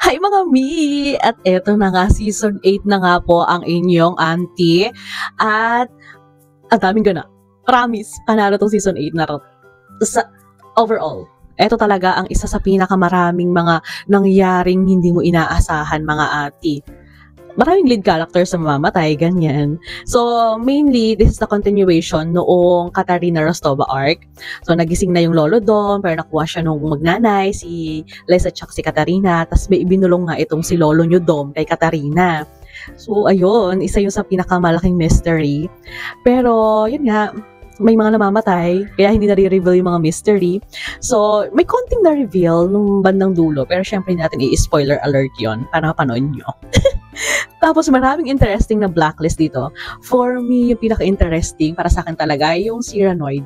Hi mga mi! At eto na nga, season 8 na nga po ang inyong auntie. At ang daming gana. Promise, panalo tong season 8 na rin. Sa overall, eto talaga ang isa sa pinakamaraming mga nangyaring hindi mo inaasahan mga auntie. Maraming lead characters na mamamatay, ganyan. So, mainly, this is the continuation noong Katarina Rostova arc. So, nagising na yung lolo doon, pero nakuha siya nung magnanay, si Les at si Katarina, tapos may ibinulong nga itong si lolo nyo Dom kay Katarina. So, ayun, isa yun sa pinakamalaking mystery. Pero, yun nga, may mga namamatay, kaya hindi na-reveal yung mga mystery. So, may konting na-reveal nung bandang dulo, pero syempre natin i-spoiler alert yon para mapanood nyo. Tapos maraming interesting na blacklist dito. For me, yung pinaka-interesting para sa akin talaga yung Cyranoid.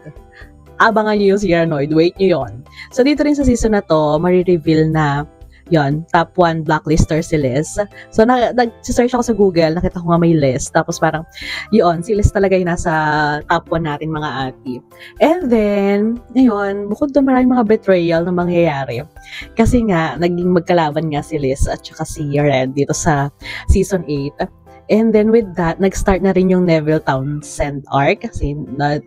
Abangan nyo yung Cyranoid. Wait nyo yon. So dito rin sa season na to, marireveal na yon, top 1 blacklister si Liz. So nag-search ako sa Google, nakita ko nga may list. Tapos parang, yon, si Liz talaga yung nasa top 1 natin mga ati. And then, ngayon, bukod doon maraming mga betrayal na mangyayari. Kasi nga, naging magkalaban nga si Liz at saka si Red dito sa season 8. And then with that, nag-start na rin yung Neville Townsend arc. Kasi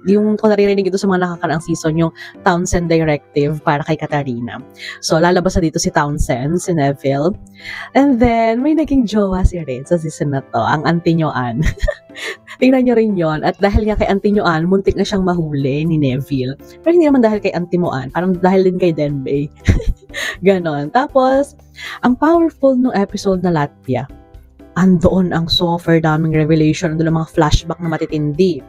yung kung naririnig ito sa mga nakakaraang season, yung Townsend Directive para kay Katarina. So, lalabas na dito si Townsend, si Neville. And then, may naging jowa si Red sa season na to, ang Antinyoan. Tingnan nyo rin yon. At dahil nga kay Antinyoan, muntik na siyang mahuli ni Neville. Pero hindi naman dahil kay Antimoan, parang dahil din kay Denbei. Ganon. Tapos, ang powerful nung episode na Latvia, andoon ang super daming revelation, andoon ang mga flashback na matitindi.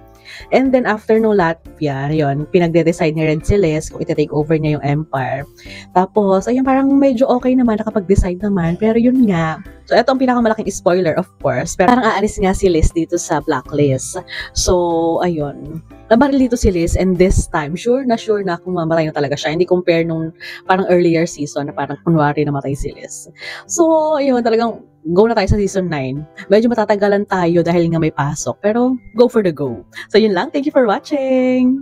And then after no Latvia, yun, pinagde-decide ni Red Celeste kung iti-take over niya yung Empire. Tapos, ayun, parang medyo okay naman, nakapag-decide naman, pero yun nga. So, ito ang pinakamalaking spoiler, of course. Pero parang aalis nga si Liz dito sa blacklist. So, ayun. Nabaril dito si Liz, and this time, sure na kung mamatay na talaga siya. Hindi compare nung parang earlier season na parang kunwari namatay si Liz. So, ayun, talagang go na tayo sa season 9. Medyo matatagalan tayo dahil nga may pasok. Pero, go for the go. So, yun lang. Thank you for watching!